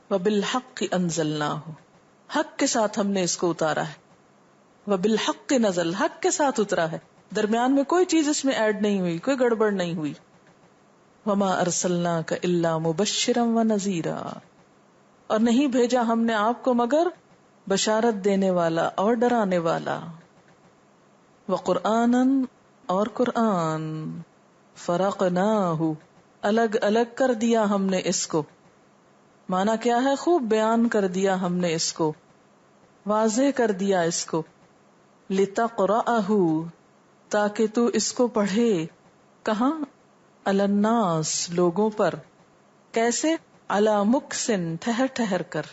وبالحق انزلناہ، حق کے ساتھ ہم نے اس کو اتارا ہے. وبالحق نزل، حق کے ساتھ اترا ہے، درمیان میں کوئی چیز اس میں ایڈ نہیں ہوئی، کوئی گڑبڑ نہیں ہوئی. وما ارسلناک الا مبشرا ونذیرا، اور نہیں بھیجا ہم نے آپ کو مگر بشارت دینے والا اور ڈرانے والا. وقرآنا، اور قرآن. فرقناہ، الگ الگ کر دیا ہم نے اس کو. مانا کیا ہے؟ خوب بیان کر دیا ہم نے اس کو، واضح کر دیا اس کو. لتقرأہ، تاکہ تو اس کو پڑھے. کہاں؟ علی الناس، لوگوں پر. کیسے؟ علی مکثن، ٹھہر ٹھہر کر،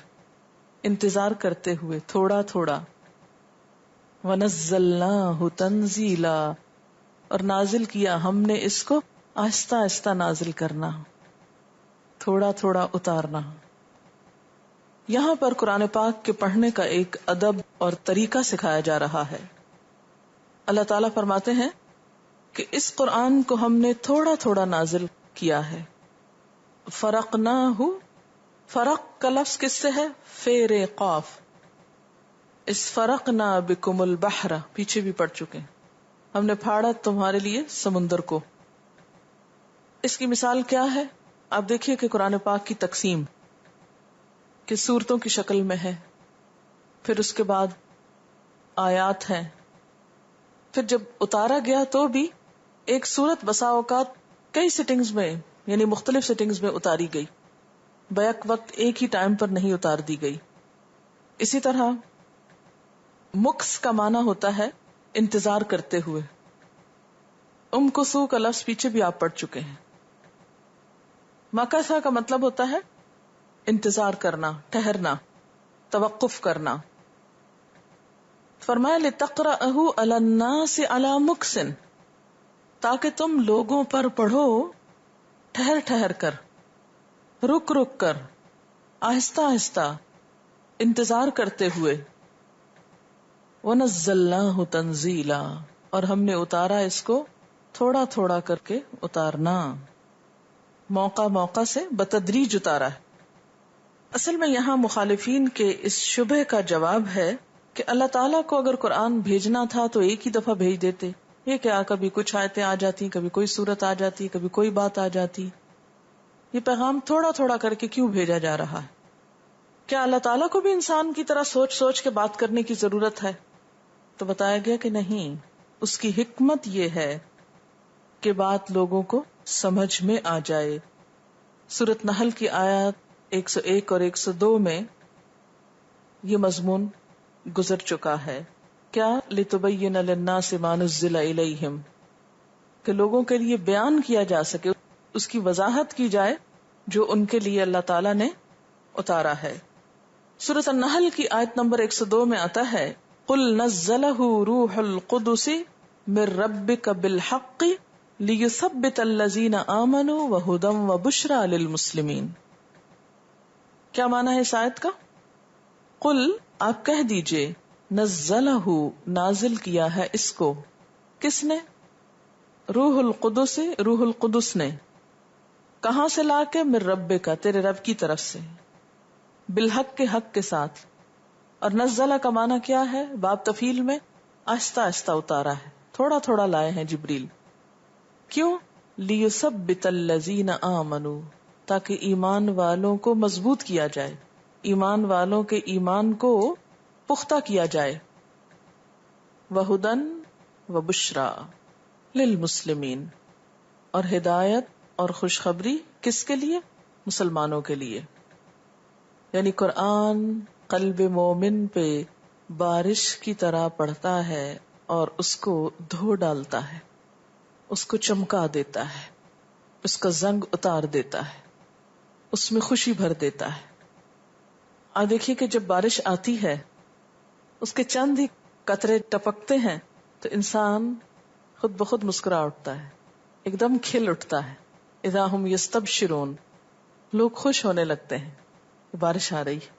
انتظار کرتے ہوئے، تھوڑا تھوڑا. ونزلناہ تنزیلا، اور نازل کیا ہم نے اس کو آہستہ آہستہ نازل کرنا، تھوڑا تھوڑا اتارنا. یہاں پر قرآن پاک کے پڑھنے کا ایک ادب اور طریقہ سکھایا جا رہا ہے. اللہ تعالیٰ فرماتے ہیں کہ اس قرآن کو ہم نے تھوڑا تھوڑا نازل کیا ہے. فرقناہ، فرق کا لفظ کس سے ہے؟ فیر قاف. اس فرقنا بکم البحر پیچھے بھی پڑھ چکے ہیں، ہم نے پھاڑا تمہارے لیے سمندر کو. اس کی مثال کیا ہے؟ آپ دیکھیے کہ قرآن پاک کی تقسیم کہ سورتوں کی شکل میں ہے، پھر اس کے بعد آیات ہیں، پھر جب اتارا گیا تو بھی ایک سورت بسا اوقات کئی سٹنگز میں، یعنی مختلف سٹنگز میں اتاری گئی، بیک وقت ایک ہی ٹائم پر نہیں اتار دی گئی. اسی طرح مکس کا معنی ہوتا ہے انتظار کرتے ہوئے. کسو کا لفظ پیچھے بھی آپ پڑھ چکے ہیں. مکثا کا مطلب ہوتا ہے انتظار کرنا، ٹھہرنا، توقف کرنا. فرمایا لتقرأہ علی الناس علی مکثن، تاکہ تم لوگوں پر پڑھو ٹھہر ٹھہر کر، رک رک کر، آہستہ آہستہ، انتظار کرتے ہوئے. وَنَزَّلْنَاهُ تَنزِيلًا، اور ہم نے اتارا اس کو تھوڑا تھوڑا کر کے اتارنا، موقع موقع سے بتدریج اتارا ہے. اصل میں یہاں مخالفین کے اس شبہ کا جواب ہے کہ اللہ تعالیٰ کو اگر قرآن بھیجنا تھا تو ایک ہی دفعہ بھیج دیتے. یہ کیا کبھی کچھ آیتیں آ جاتی، کبھی کوئی صورت آ جاتی، کبھی کوئی بات آ جاتی. یہ پیغام تھوڑا تھوڑا کر کے کیوں بھیجا جا رہا ہے؟ کیا اللہ تعالیٰ کو بھی انسان کی طرح سوچ سوچ کے بات کرنے کی ضرورت ہے؟ تو بتایا گیا کہ نہیں، اس کی حکمت یہ ہے کہ بات لوگوں کو سمجھ میں آ جائے. سورۃ نحل کی آیات 101 اور 102 میں یہ مضمون گزر چکا ہے. کیا؟ لِتُبَيِّنَ لِلنَّاسِ مَا نُزِّلَ إِلَيْهِمْ، کہ لوگوں کے لیے بیان کیا جا سکے، اس کی وضاحت کی جائے جو ان کے لیے اللہ تعالیٰ نے اتارا ہے. سورۃ النحل کی آیت نمبر 102 میں آتا ہے قُلْ نَزَّلَهُ رُوحُ الْقُدُسِ مِنْ رَبِّكَ بِالْحَقِّ لِيُثَبِّتَ الَّذِينَ آمَنُوا وَهُدًى وَبُشْرَى لِلْمُسْلِمِينَ. کیا معنی ہے اس آیت کا؟ قل، آپ کہہ دیجئے، نزلہ، نازل کیا ہے اس کو. کس نے؟ روح القدس، روح القدس نے. کہاں سے لا کے؟ من ربک، تیرے رب کی طرف سے، بالحق، کے حق کے ساتھ. اور نزلہ کا معنی کیا ہے؟ باب تفیل میں آہستہ آہستہ اتارا ہے، تھوڑا تھوڑا لائے ہیں جبریل. کیوں؟ لیثبت الذین آمنوا، تاکہ ایمان والوں کو مضبوط کیا جائے، ایمان والوں کے ایمان کو پختہ کیا جائے. وَهُدًى وَبُشْرَى لِلْمُسْلِمِينَ، اور ہدایت اور خوشخبری کس کے لیے؟ مسلمانوں کے لیے. یعنی قرآن قلب مومن پہ بارش کی طرح پڑتا ہے اور اس کو دھو ڈالتا ہے، اس کو چمکا دیتا ہے، اس کا زنگ اتار دیتا ہے، اس میں خوشی بھر دیتا ہے. آپ دیکھیے کہ جب بارش آتی ہے، اس کے چند ہی قطرے ٹپکتے ہیں تو انسان خود بخود مسکرا اٹھتا ہے، ایک دم کھل اٹھتا ہے. اذا ہم یستبشرون، لوگ خوش ہونے لگتے ہیں کہ بارش آ رہی ہے.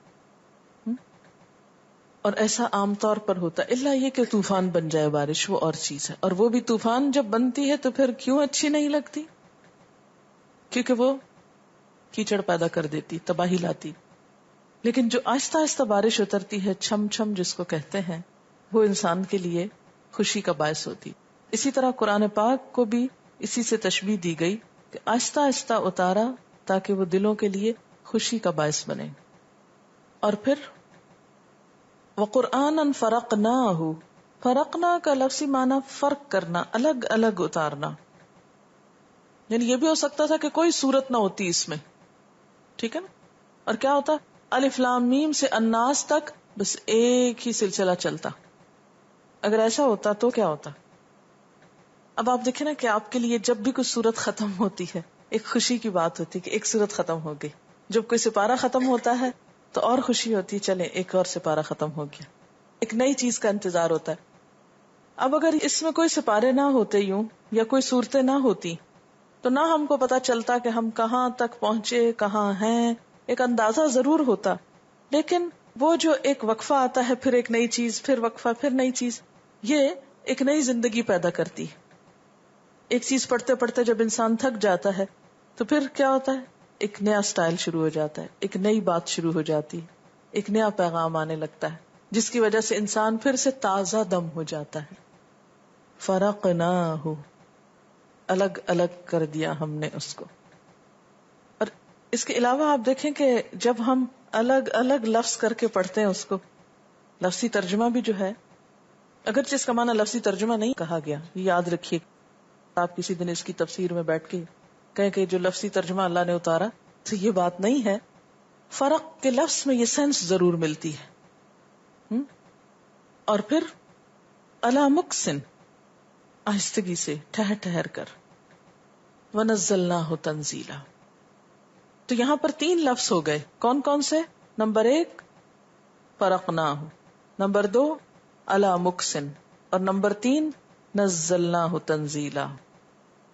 اور ایسا عام طور پر ہوتا ہے، الا یہ کہ طوفان بن جائے بارش، وہ اور چیز ہے. اور وہ بھی طوفان جب بنتی ہے تو پھر کیوں اچھی نہیں لگتی؟ کیونکہ وہ کیچڑ پیدا کر دیتی، تباہی لاتی. لیکن جو آہستہ آہستہ بارش اترتی ہے، چھم چھم جس کو کہتے ہیں، وہ انسان کے لیے خوشی کا باعث ہوتی. اسی طرح قرآن پاک کو بھی اسی سے تشبیہ دی گئی کہ آہستہ آہستہ اتارا تاکہ وہ دلوں کے لیے خوشی کا باعث بنے. اور پھر وَقُرْآنًا فَرَقْنَاهُ، فرقنا کا لفظی معنی فرق کرنا، الگ الگ اتارنا. یعنی یہ بھی ہو سکتا تھا کہ کوئی صورت نہ ہوتی اس میں، ٹھیک ہے نا. اور کیا ہوتا، الف لام میم سے الناس تک بس ایک ہی سلسلہ چلتا. اگر ایسا ہوتا تو کیا ہوتا. اب آپ دیکھیں نا کہ آپ کے لیے جب بھی کوئی صورت ختم ہوتی ہے ایک خوشی کی بات ہوتی کہ ایک صورت ختم ہو گئی. جب کوئی سپارہ ختم ہوتا ہے تو اور خوشی ہوتی، چلے ایک اور سپارہ ختم ہو گیا، ایک نئی چیز کا انتظار ہوتا ہے. اب اگر اس میں کوئی سپارے نہ ہوتے یوں، یا کوئی صورتیں نہ ہوتی، تو نہ ہم کو پتا چلتا کہ ہم کہاں تک پہنچے، کہاں ہیں. ایک اندازہ ضرور ہوتا، لیکن وہ جو ایک وقفہ آتا ہے، پھر ایک نئی چیز، پھر وقفہ، پھر نئی چیز، یہ ایک نئی زندگی پیدا کرتی. ایک چیز پڑھتے پڑھتے جب انسان تھک جاتا ہے تو پھر کیا ہوتا ہے، ایک نیا سٹائل شروع ہو جاتا ہے، ایک نئی بات شروع ہو جاتی، ایک نیا پیغام آنے لگتا ہے، جس کی وجہ سے انسان پھر سے تازہ دم ہو جاتا ہے. فرقناہ، الگ الگ کر دیا ہم نے اس کو. اور اس کے علاوہ آپ دیکھیں کہ جب ہم الگ الگ لفظ کر کے پڑھتے ہیں اس کو، لفظی ترجمہ بھی جو ہے، اگرچہ اس کا معنی لفظی ترجمہ نہیں کہا گیا، یہ یاد رکھیے. آپ کسی دن اس کی تفسیر میں بیٹھ کے کہیں کہ جو لفظی ترجمہ اللہ نے اتارا، تو یہ بات نہیں ہے. فرق کے لفظ میں یہ سینس ضرور ملتی ہے. اور پھر الا مکسن، آہستگی سے، ٹھہر ٹھہر کر. وَنَزَّلْنَاهُ تَنزِيلًا، تو یہاں پر 3 لفظ ہو گئے. کون کون سے؟ نمبر 1 فرقناہ، نمبر 2 الا مکسن، اور نمبر 3 نزلناہ تنزیلا.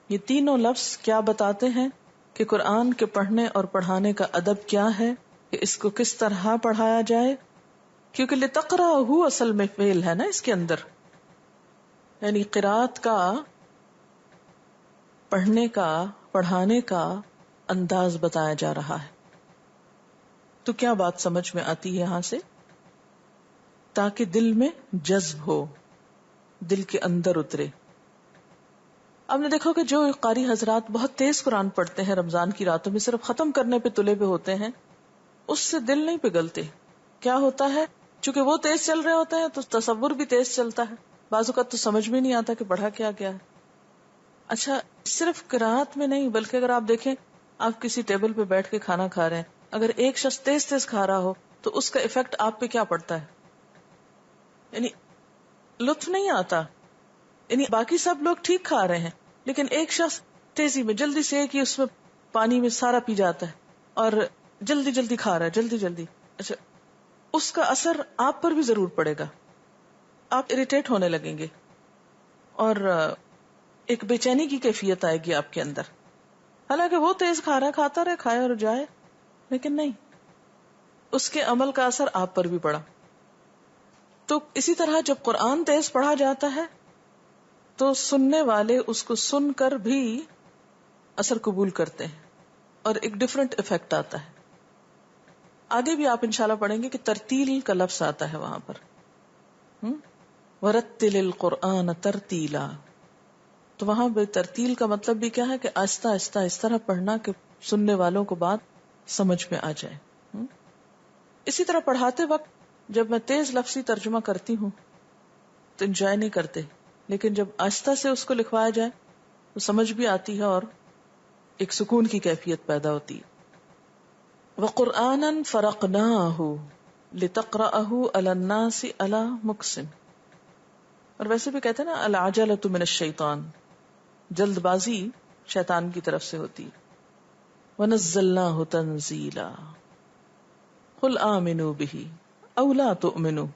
یہ تینوں لفظ کیا بتاتے ہیں کہ قرآن کے پڑھنے اور پڑھانے کا ادب کیا ہے، کہ اس کو کس طرح پڑھایا جائے. کیونکہ لتقرأہ اصل میں فعل ہے نا اس کے اندر، یعنی قرات کا، پڑھنے کا، پڑھانے کا انداز بتایا جا رہا ہے. تو کیا بات سمجھ میں آتی ہے یہاں سے؟ تاکہ دل میں جذب ہو، دل کے اندر اترے. اب نے دیکھو کہ جو قاری حضرات بہت تیز قرآن پڑھتے ہیں رمضان کی راتوں میں، صرف ختم کرنے پہ تلے پہ ہوتے ہیں، اس سے دل نہیں پگھلتے. کیا ہوتا ہے، چونکہ وہ تیز چل رہے ہوتے ہیں تو تصور بھی تیز چلتا ہے، بعض اوقات تو سمجھ میں نہیں آتا کہ پڑھا کیا گیا ہے. اچھا، صرف قرات میں نہیں، بلکہ اگر آپ دیکھیں آپ کسی ٹیبل پہ بیٹھ کے کھانا کھا رہے ہیں، اگر ایک شخص تیز تیز کھا رہا ہو تو اس کا ایفیکٹ آپ پہ کیا پڑتا ہے، یعنی لطف نہیں آتا. یعنی باقی سب لوگ ٹھیک کھا رہے ہیں، لیکن ایک شخص تیزی میں جلدی سے ایک ہی اس میں پانی میں سارا پی جاتا ہے اور جلدی جلدی کھا رہا ہے، جلدی جلدی. اچھا، اس کا اثر آپ پر بھی ضرور پڑے گا، آپ اریٹیٹ ہونے لگیں گے اور ایک بے چینی کی کیفیت آئے گی آپ کے اندر. حالانکہ وہ تیز کھا رہا ہے، کھاتا رہے، کھائے اور جائے، لیکن نہیں، اس کے عمل کا اثر آپ پر بھی پڑا. تو اسی طرح جب قرآن تیز پڑھا جاتا ہے تو سننے والے اس کو سن کر بھی اثر قبول کرتے ہیں اور ایک ڈفرنٹ افیکٹ آتا ہے. آگے بھی آپ انشاءاللہ پڑھیں گے کہ ترتیل کا لفظ آتا ہے وہاں پر. وَرَتِّلِ الْقُرْآنَ تَرْتِيلًا، تو وہاں بے ترتیل کا مطلب بھی کیا ہے کہ آہستہ آہستہ اس طرح پڑھنا کہ سننے والوں کو بات سمجھ میں آ جائے. اسی طرح پڑھاتے وقت جب میں تیز لفظی ترجمہ کرتی ہوں تو انجوائے نہیں کرتے، لیکن جب آہستہ سے اس کو لکھوایا جائے تو سمجھ بھی آتی ہے اور ایک سکون کی کیفیت پیدا ہوتی ہے. وَقُرْآنًا فَرَقْنَاهُ لِتَقْرَأَهُ عَلَى النَّاسِ عَلَى مُكْثٍ. اور ویسے بھی کہتے ہیں نا العجلۃ من الشیطان، جلد بازی شیطان کی طرف سے ہوتی. وَنَزَّلْنَاهُ تَنزِيلًا قُلْ آمِنُوا بِهِ أَوْ لَا تُؤْمِنُوا.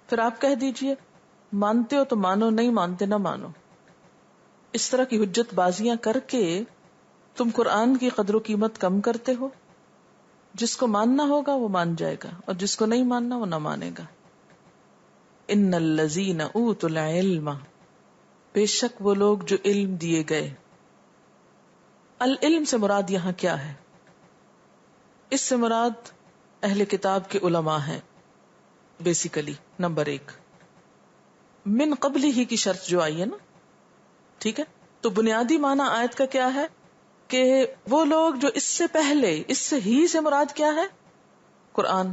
پھر آپ کہہ دیجئے مانتے ہو تو مانو، نہیں مانتے نہ مانو. اس طرح کی حجت بازیاں کر کے تم قرآن کی قدر و قیمت کم کرتے ہو. جس کو ماننا ہوگا وہ مان جائے گا اور جس کو نہیں ماننا وہ نہ مانے گا. ان الذین اوتوا العلم، بے شک وہ لوگ جو علم دیے گئے. العلم سے مراد یہاں کیا ہے؟ اس سے مراد اہل کتاب کے علماء ہیں بیسیکلی. نمبر 1 من قبل ہی کی شرط جو آئی ہے نا، ٹھیک ہے. تو بنیادی معنی آیت کا کیا ہے کہ وہ لوگ جو اس سے پہلے، اس سے ہی سے مراد کیا ہے؟ قرآن.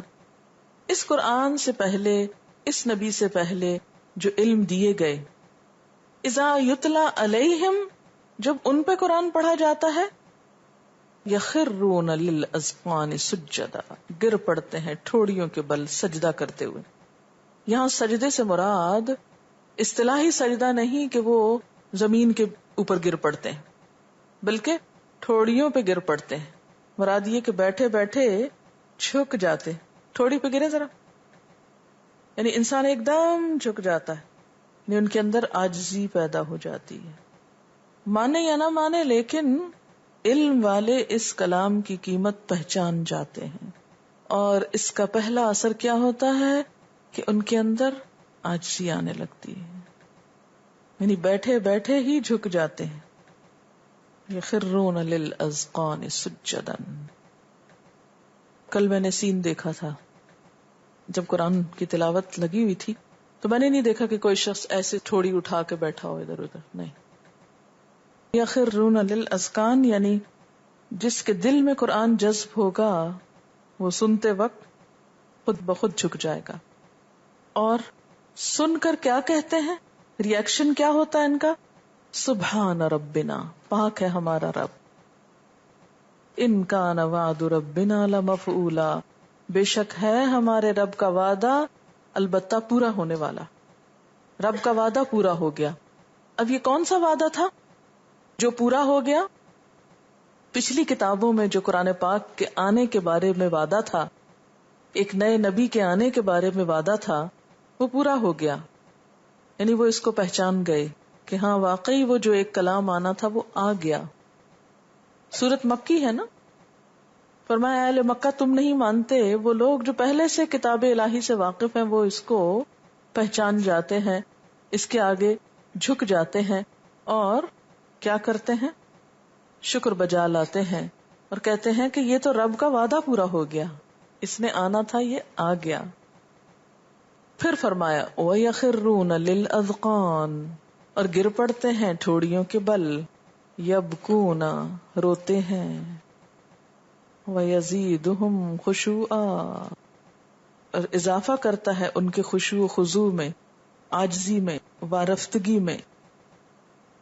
اس قرآن سے پہلے، اس نبی سے پہلے جو علم دیے گئے، اذا یتلا علیہم، جب ان پہ قرآن پڑھا جاتا ہے، یخرون للاذقان سجدا، گر پڑتے ہیں ٹھوڑیوں کے بل سجدہ کرتے ہوئے. یہاں سجدے سے مراد اصطلاحی سجدہ نہیں کہ وہ زمین کے اوپر گر پڑتے ہیں، بلکہ ٹھوڑیوں پہ گر پڑتے ہیں. مراد یہ کہ بیٹھے بیٹھے جھک جاتے. ٹھوڑی پہ گرے ذرا، یعنی انسان ایک دم جھک جاتا ہے، یعنی ان کے اندر عاجزی پیدا ہو جاتی ہے. مانے یا نہ مانے، لیکن علم والے اس کلام کی قیمت پہچان جاتے ہیں، اور اس کا پہلا اثر کیا ہوتا ہے کہ ان کے اندر عاجزی آنے لگتی ہے، یعنی بیٹھے بیٹھے ہی جھک جاتے ہیں. یخرون للاذقان سجدا. کل میں نے سین دیکھا تھا جب قرآن کی تلاوت لگی ہوئی تھی، تو میں نے نہیں دیکھا کہ کوئی شخص ایسے تھوڑی اٹھا کے بیٹھا ہو ادھر ادھر، نہیں. یخرون للاذقان یعنی جس کے دل میں قرآن جذب ہوگا وہ سنتے وقت خود بخود جھک جائے گا. اور سن کر کیا کہتے ہیں، ریئیکشن کیا ہوتا ہے ان کا؟ سبحان ربنا، پاک ہے ہمارا رب. ان کان وعد ربنا لمفعولا، بے شک ہے ہمارے رب کا وعدہ البتہ پورا ہونے والا. رب کا وعدہ پورا ہو گیا. اب یہ کون سا وعدہ تھا جو پورا ہو گیا؟ پچھلی کتابوں میں جو قرآن پاک کے آنے کے بارے میں وعدہ تھا، ایک نئے نبی کے آنے کے بارے میں وعدہ تھا، وہ پورا ہو گیا. یعنی وہ اس کو پہچان گئے کہ ہاں واقعی وہ جو ایک کلام آنا تھا وہ آ گیا. سورت مکی ہے نا. فرمایا اہل مکہ تم نہیں مانتے، وہ لوگ جو پہلے سے کتاب الہی سے واقف ہیں وہ اس کو پہچان جاتے ہیں، اس کے آگے جھک جاتے ہیں اور کیا کرتے ہیں؟ شکر بجا لاتے ہیں اور کہتے ہیں کہ یہ تو رب کا وعدہ پورا ہو گیا، اس نے آنا تھا، یہ آ گیا. پھر فرمایا وَيَخِرُّونَ لِلْأَذْقَانِ، اور گر پڑتے ہیں ٹھوڑیوں کے بل، یبکونا، روتے ہیں، وَيَزِيدُهُمْ خُشُوعًا، اور اضافہ کرتا ہے ان کے خشوع و خضوع میں، عاجزی میں، وارفتگی میں،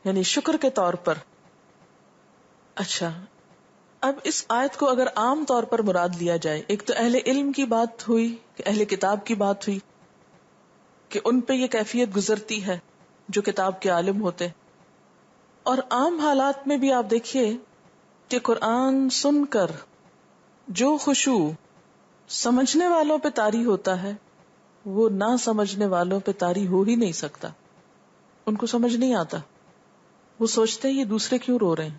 یعنی شکر کے طور پر. اچھا، اب اس آیت کو اگر عام طور پر مراد لیا جائے، ایک تو اہل علم کی بات ہوئی، کہ اہل کتاب کی بات ہوئی کہ ان پہ یہ کیفیت گزرتی ہے جو کتاب کے عالم ہوتے، اور عام حالات میں بھی آپ دیکھیے کہ قرآن سن کر جو خشوع سمجھنے والوں پہ طاری ہوتا ہے وہ نہ سمجھنے والوں پہ طاری ہو ہی نہیں سکتا. ان کو سمجھ نہیں آتا، وہ سوچتے ہیں یہ دوسرے کیوں رو رہے ہیں.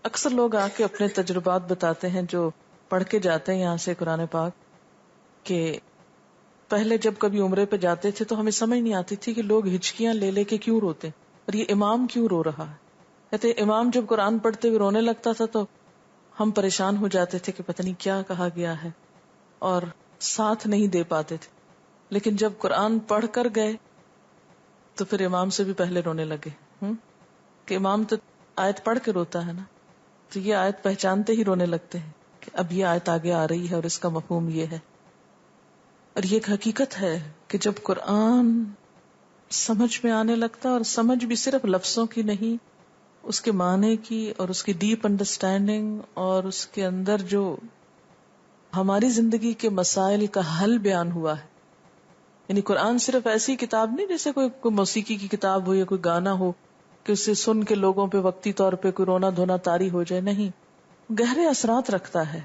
اکثر لوگ آ کے اپنے تجربات بتاتے ہیں جو پڑھ کے جاتے ہیں یہاں سے قرآن پاک، کہ پہلے جب کبھی عمرے پہ جاتے تھے تو ہمیں سمجھ نہیں آتی تھی کہ لوگ ہچکیاں لے لے کے کیوں روتے اور یہ امام کیوں رو رہا ہے. کہتے امام جب قرآن پڑھتے ہوئے رونے لگتا تھا تو ہم پریشان ہو جاتے تھے کہ پتہ نہیں کیا کہا گیا ہے اور ساتھ نہیں دے پاتے تھے. لیکن جب قرآن پڑھ کر گئے تو پھر امام سے بھی پہلے رونے لگے کہ امام تو آیت پڑھ کے روتا ہے نا، تو یہ آیت پہچانتے ہی رونے لگتے ہیں کہ اب یہ آیت آگے آ رہی ہے اور اس کا مفہوم یہ ہے. اور یہ ایک حقیقت ہے کہ جب قرآن سمجھ میں آنے لگتا، اور سمجھ بھی صرف لفظوں کی نہیں، اس کے معنی کی اور اس کی ڈیپ انڈرسٹینڈنگ اور اس کے اندر جو ہماری زندگی کے مسائل کا حل بیان ہوا ہے. یعنی قرآن صرف ایسی کتاب نہیں جیسے کوئی موسیقی کی کتاب ہو یا کوئی گانا ہو کہ اسے سن کے لوگوں پہ وقتی طور پہ کوئی رونا دھونا طاری ہو جائے. نہیں، گہرے اثرات رکھتا ہے،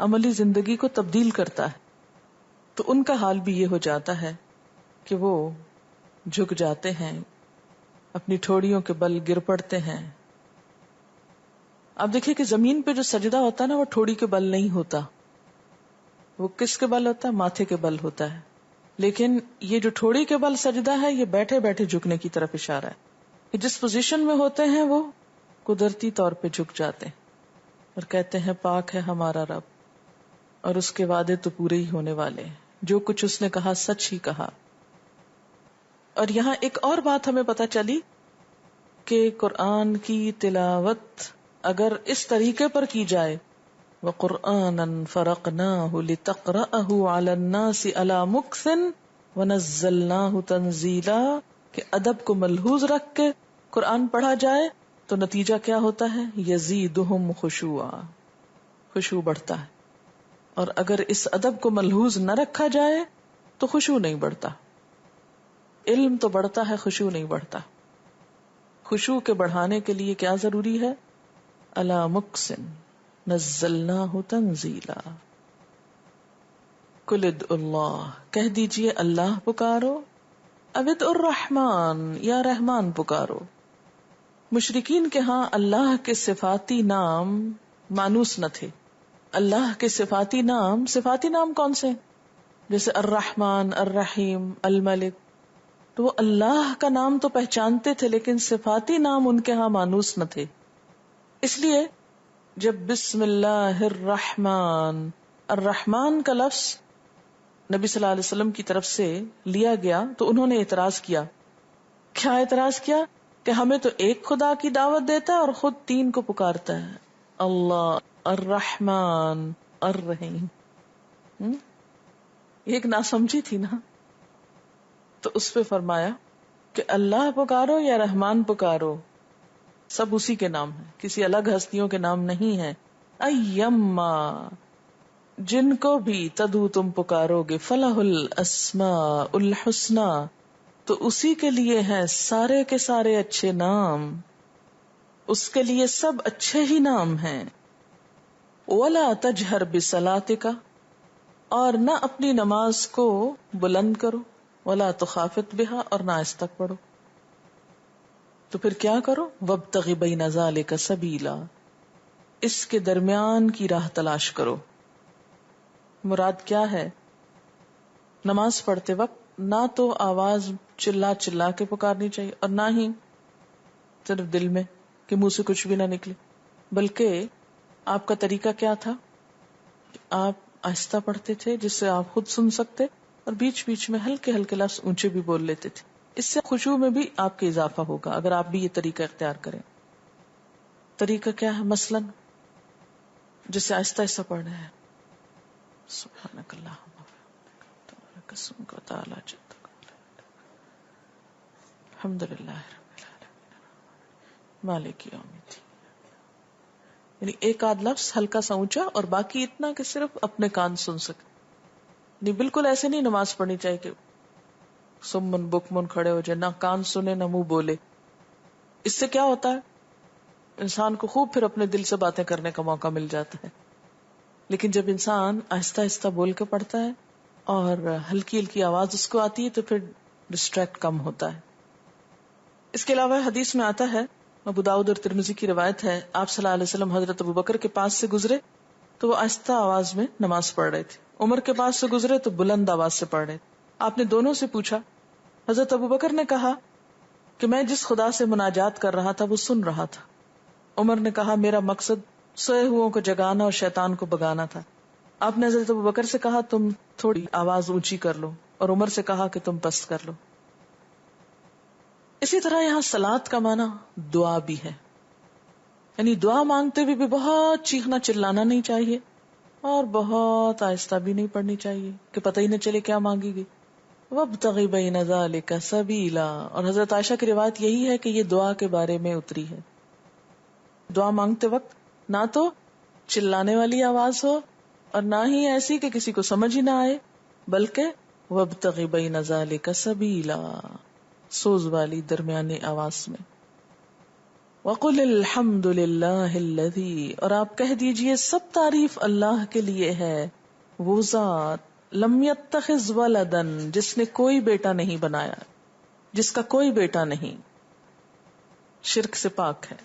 عملی زندگی کو تبدیل کرتا ہے. تو ان کا حال بھی یہ ہو جاتا ہے کہ وہ جھک جاتے ہیں، اپنی ٹھوڑیوں کے بل گر پڑتے ہیں. آپ دیکھیں کہ زمین پہ جو سجدہ ہوتا ہے نا وہ ٹھوڑی کے بل نہیں ہوتا، وہ کس کے بل ہوتا ہے؟ ماتھے کے بل ہوتا ہے. لیکن یہ جو ٹھوڑی کے بل سجدہ ہے یہ بیٹھے بیٹھے جھکنے کی طرف اشارہ ہے کہ جس پوزیشن میں ہوتے ہیں وہ قدرتی طور پہ جھک جاتے ہیں اور کہتے ہیں پاک ہے ہمارا رب. اور اس کے وعدے تو پورے ہی ہونے والے ہیں. جو کچھ اس نے کہا سچ ہی کہا. اور یہاں ایک اور بات ہمیں پتہ چلی کہ قرآن کی تلاوت اگر اس طریقے پر کی جائے وَقُرْآنًا فَرَقْنَاهُ لِتَقْرَأَهُ عَلَى النَّاسِ عَلَى مُكْثٍ وَنَزَّلْنَاهُ تَنزِيلًا کہ ادب کو ملحوظ رکھ کے قرآن پڑھا جائے تو نتیجہ کیا ہوتا ہے؟ یزیدہم خشوعا، خشوع بڑھتا ہے. اور اگر اس ادب کو ملحوظ نہ رکھا جائے تو خشوع نہیں بڑھتا. علم تو بڑھتا ہے، خشوع نہیں بڑھتا. خشوع کے بڑھانے کے لیے کیا ضروری ہے؟ علی مکثن نزلناہ تنزیلا. قل ادعوا اللہ، کہہ دیجئے اللہ پکارو، اب ادعوا الرحمن، یا رحمان پکارو. مشرکین کے ہاں اللہ کے صفاتی نام مانوس نہ تھے. اللہ کے صفاتی نام کون سے؟ جیسے الرحمن، الرحیم، الملک. تو وہ اللہ کا نام تو پہچانتے تھے لیکن صفاتی نام ان کے ہاں مانوس نہ تھے. اس لیے جب بسم اللہ الرحمن، الرحمن کا لفظ نبی صلی اللہ علیہ وسلم کی طرف سے لیا گیا تو انہوں نے اعتراض کیا. کیا اعتراض کیا؟ کہ ہمیں تو ایک خدا کی دعوت دیتا ہے اور خود تین کو پکارتا ہے، اللہ، الرحمن، الرحیم. ایک ناسمجھی تھی نا. تو اس پہ فرمایا کہ اللہ پکارو یا رحمان پکارو، سب اسی کے نام ہیں، کسی الگ ہستیوں کے نام نہیں ہیں. ایما، جن کو بھی تدعو تم پکارو گے، فلہ الاسماء الحسنی، تو اسی کے لیے ہیں سارے کے سارے اچھے نام، اس کے لیے سب اچھے ہی نام ہیں. ولا تجہر بصلاتک، اور نہ اپنی نماز کو بلند کرو، ولا تخافت بہا، اور نہ آہستہ پڑھو. تو پھر کیا کرو؟ وابتغ بین ذالک سبیلا، اس کے درمیان کی راہ تلاش کرو. مراد کیا ہے؟ نماز پڑھتے وقت نہ تو آواز چلا چلا کے پکارنی چاہیے اور نہ ہی صرف دل میں کہ منہ سے کچھ بھی نہ نکلے، بلکہ آپ کا طریقہ کیا تھا؟ آپ آہستہ پڑھتے تھے جس سے آپ خود سن سکتے، اور بیچ بیچ میں ہلکے ہلکے لفظ اونچے بھی بول لیتے تھے. اس سے خشوع میں بھی آپ کے اضافہ ہوگا اگر آپ بھی یہ طریقہ اختیار کریں. طریقہ کیا ہے؟ مثلا جسے آہستہ آہستہ پڑھنا ہے، سبحانک اللہم وبحمدک، قسمک وتعالی جدک، الحمدللہ رب العالمین، مالک یوم الدین. یعنی ایک آدھ لفظ ہلکا سا اونچا اور باقی اتنا کہ صرف اپنے کان سن سکے. نہیں، بالکل ایسے نہیں نماز پڑھنی چاہیے کہ سمن بکمن کھڑے ہو جائے، نہ کان سنے نہ منہ بولے. اس سے کیا ہوتا ہے؟ انسان کو خوب پھر اپنے دل سے باتیں کرنے کا موقع مل جاتا ہے. لیکن جب انسان آہستہ آہستہ بول کے پڑھتا ہے اور ہلکی ہلکی آواز اس کو آتی ہے تو پھر ڈسٹریکٹ کم ہوتا ہے. اس کے علاوہ حدیث میں آتا ہے، ابو داؤد اور ترمذی کی روایت ہے، آپ صلی اللہ علیہ وسلم حضرت ابو بکر کے پاس سے گزرے تو وہ آہستہ آواز میں نماز پڑھ رہے تھے. عمر کے پاس سے گزرے تو بلند آواز سے پڑھ رہے تھے. آپ نے دونوں سے پوچھا. حضرت ابو بکر نے کہا کہ میں جس خدا سے مناجات کر رہا تھا وہ سن رہا تھا. عمر نے کہا میرا مقصد سوئے ہوں کو جگانا اور شیطان کو بگانا تھا. آپ نے حضرت ابو بکر سے کہا تم تھوڑی آواز اونچی کر لو، اور عمر سے کہا کہ تم پست کر لو. اسی طرح یہاں صلات کا معنی دعا بھی ہے، یعنی دعا مانگتے بھی بہت چیخنا چلانا نہیں چاہیے اور بہت آہستہ بھی نہیں پڑھنی چاہیے کہ پتہ ہی نہ چلے کیا مانگی گئی. وابتغ بین ذالک سبیلا، اور حضرت عائشہ کی روایت یہی ہے کہ یہ دعا کے بارے میں اتری ہے. دعا مانگتے وقت نہ تو چلانے والی آواز ہو اور نہ ہی ایسی کہ کسی کو سمجھ ہی نہ آئے، بلکہ وابتغ بین ذالک سبیلا، سوز والی درمیانی آواز میں. وقل الحمد للہ الذی، اور آپ کہہ دیجئے سب تعریف اللہ کے لیے ہے، وہ ذات لم یتخذ ولدا، جس نے کوئی بیٹا نہیں بنایا، جس کا کوئی بیٹا نہیں، شرک سے پاک ہے.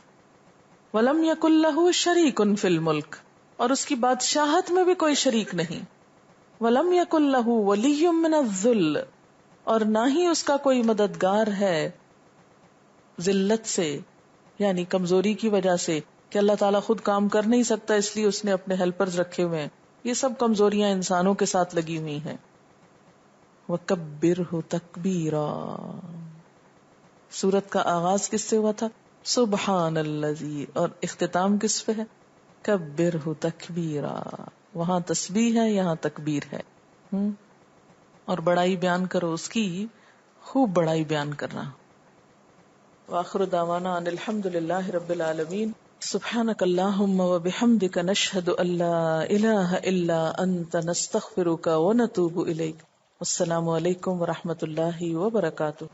ولم یکن لہ شریک فی الملک، اور اس کی بادشاہت میں بھی کوئی شریک نہیں. ولم یکن لہ ولی من الذل، اور نہ ہی اس کا کوئی مددگار ہے ذلت سے، یعنی کمزوری کی وجہ سے کہ اللہ تعالیٰ خود کام کر نہیں سکتا اس لیے اس نے اپنے ہیلپرز رکھے ہوئے ہیں. یہ سب کمزوریاں انسانوں کے ساتھ لگی ہوئی ہیں. وَكَبِّرْهُ تَكْبِيرًا. سورت کا آغاز کس سے ہوا تھا؟ سبحان الذی، اور اختتام کس پہ ہے؟ کبرہ تکبیرا. وہاں تسبیح ہے، یہاں تکبیر ہے. اور بڑائی بیان کرو اس کی، خوب بڑائی بیان کرنا. وآخر دعوانا ان الحمد للہ رب العالمین. سبحانک اللہم وبحمدک نشہد ان لا الہ الا انت نستغفرک ونتوب الیک. السلام علیکم ورحمۃ اللہ وبرکاتہ.